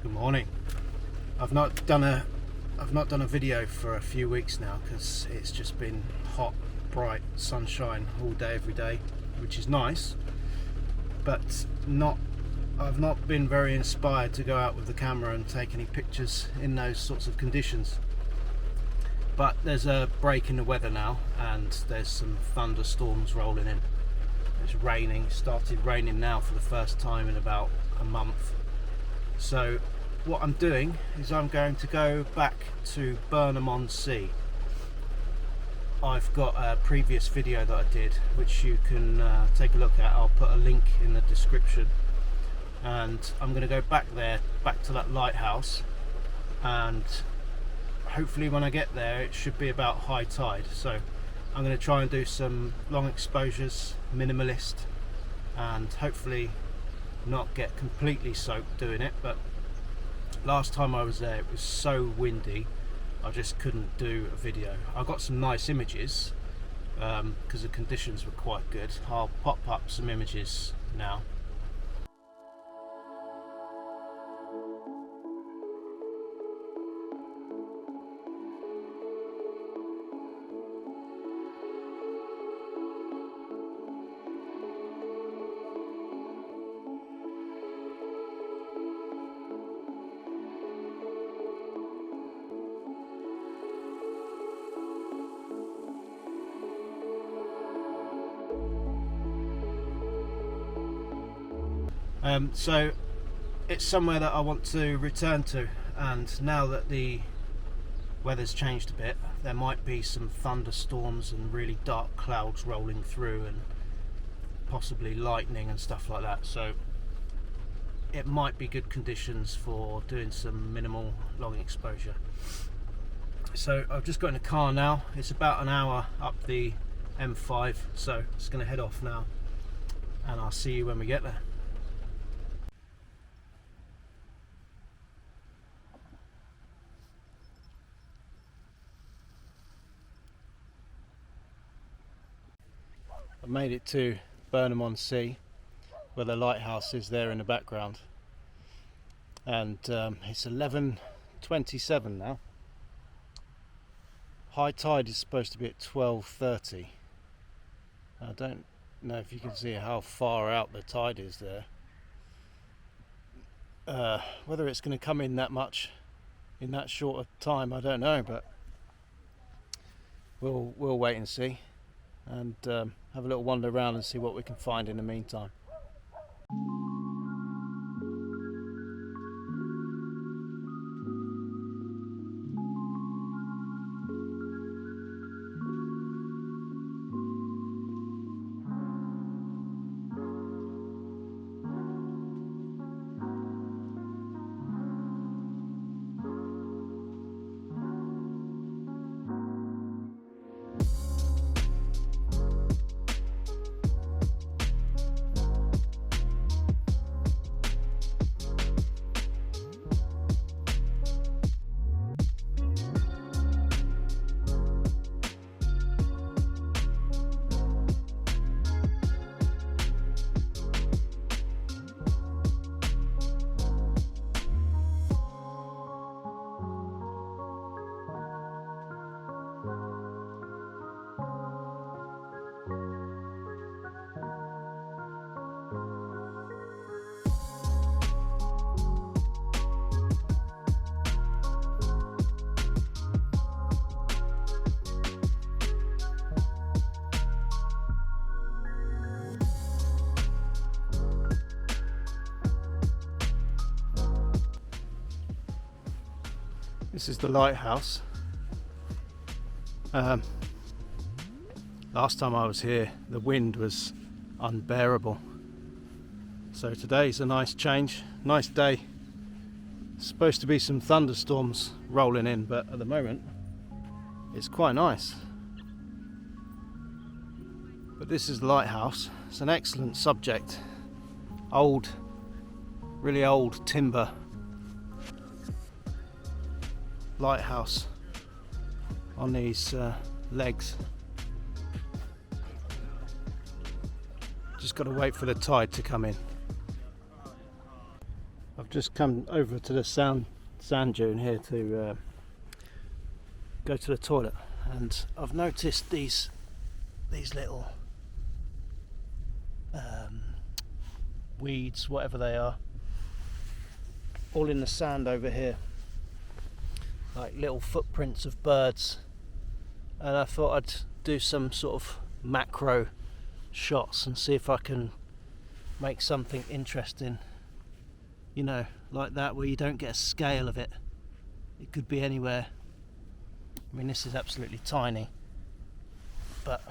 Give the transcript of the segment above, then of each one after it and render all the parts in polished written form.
Good morning. I've not done a video for a few weeks now because it's just been hot, bright sunshine all day every day, which is nice, but I've not been very inspired to go out with the camera and take any pictures in those sorts of conditions. But there's a break in the weather now and there's some thunderstorms rolling in. It's raining, started raining now for the first time in about a month. So what I'm doing is I'm going to go back to Burnham on Sea. I've got a previous video that I did which you can take a look at. I'll put a link in the description, and I'm going to go back there, back to that lighthouse, and hopefully when I get there it should be about high tide. So I'm going to try and do some long exposures, minimalist, and hopefully not get completely soaked doing it. But last time I was there it was so windy I just couldn't do a video. I got some nice images because the conditions were quite good. I'll pop up some images now. So it's somewhere that I want to return to, and now that the weather's changed a bit, there might be some thunderstorms and really dark clouds rolling through and possibly lightning and stuff like that, so it might be good conditions for doing some minimal long exposure. So I've just got in a car now. It's about an hour up the M5, so it's going to head off now and I'll see you when we get there. I made it to Burnham on Sea, where the lighthouse is there in the background, and it's 11:27 now. High tide is supposed to be at 12:30. I don't know if you can see how far out the tide is there. Whether it's going to come in that much in that short a time, I don't know, but we'll wait and see, and have a little wander around and see what we can find in the meantime. This is the lighthouse. Last time I was here the wind was unbearable, so today's a nice change, nice day. Supposed to be some thunderstorms rolling in, but at the moment it's quite nice. But this is the lighthouse. It's an excellent subject. Old, really old timber lighthouse on these legs. Just got to wait for the tide to come in. I've just come over to the sand dune here to go to the toilet, and I've noticed these little weeds, whatever they are, all in the sand over here, like little footprints of birds, and I thought I'd do some sort of macro shots and see if I can make something interesting, you know, like that, where you don't get a scale of it. It could be anywhere. I mean, this is absolutely tiny, but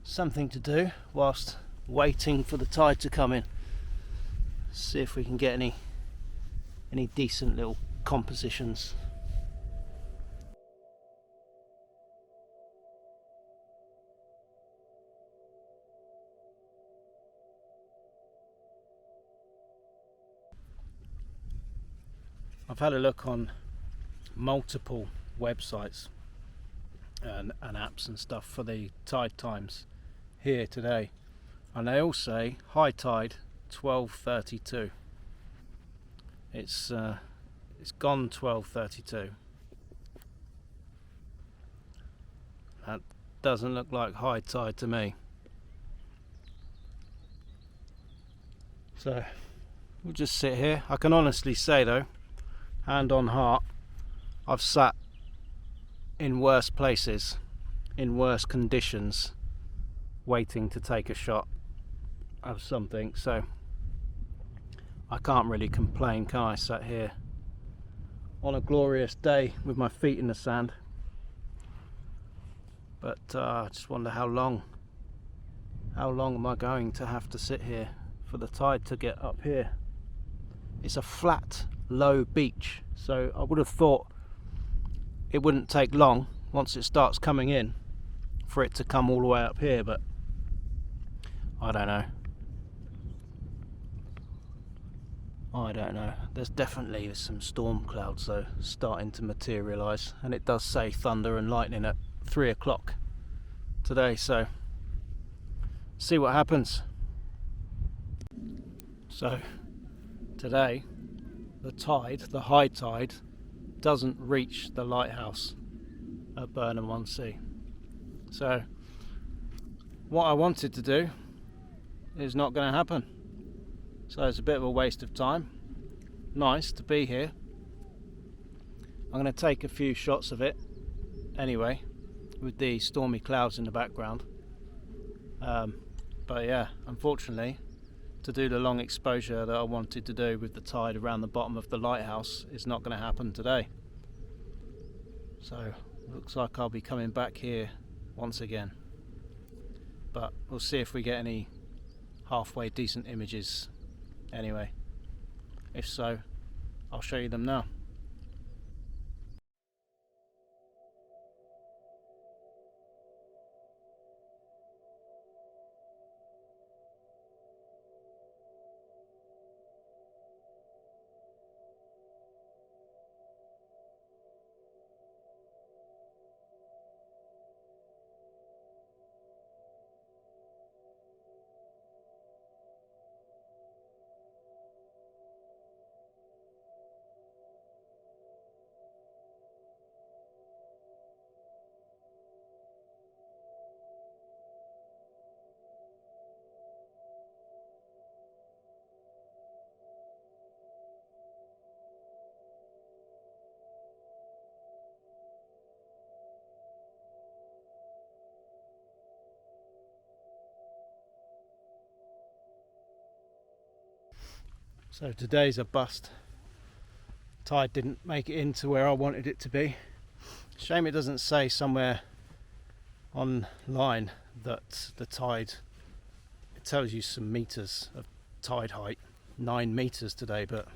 something to do whilst waiting for the tide to come in. See if we can get any decent little compositions. I've had a look on multiple websites and apps and stuff for the tide times here today, and they all say high tide 12:32. It's gone 12:32. That doesn't look like high tide to me. So we'll just sit here. I can honestly say though, hand on heart, I've sat in worse places, in worse conditions, waiting to take a shot of something, so I can't really complain, can I? Sat here on a glorious day with my feet in the sand, but I just wonder how long am I going to have to sit here for the tide to get up here. It's a flat, low beach, so I would have thought it wouldn't take long once it starts coming in for it to come all the way up here, but I don't know. There's definitely some storm clouds though starting to materialise, and it does say thunder and lightning at 3 o'clock today, so see what happens. So today the high tide doesn't reach the lighthouse at Burnham on Sea. So what I wanted to do is not going to happen. So it's a bit of a waste of time. Nice to be here. I'm going to take a few shots of it anyway, with the stormy clouds in the background. But yeah, unfortunately, to do the long exposure that I wanted to do with the tide around the bottom of the lighthouse is not going to happen today. So looks like I'll be coming back here once again, but we'll see if we get any halfway decent images anyway. If so, I'll show you them now. So today's a bust. Tide didn't make it into where I wanted it to be. Shame it doesn't say somewhere online that the tide, it tells you some meters of tide height, 9 meters today, but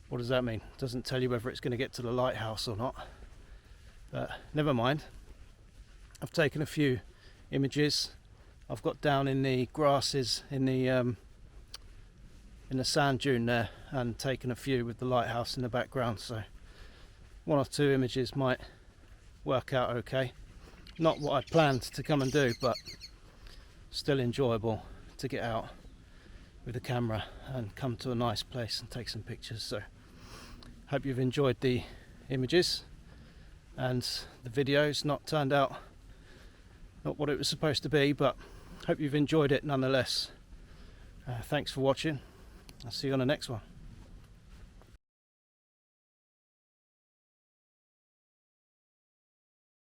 what does that mean? It doesn't tell you whether it's going to get to the lighthouse or not. But never mind. I've taken a few images. I've got down in the grasses in the sand dune there and taken a few with the lighthouse in the background, so 1 or 2 images might work out okay. Not what I planned to come and do, but still enjoyable to get out with the camera and come to a nice place and take some pictures. So hope you've enjoyed the images, and the video's not turned out not what it was supposed to be, but hope you've enjoyed it nonetheless. Thanks for watching. I'll see you on the next one.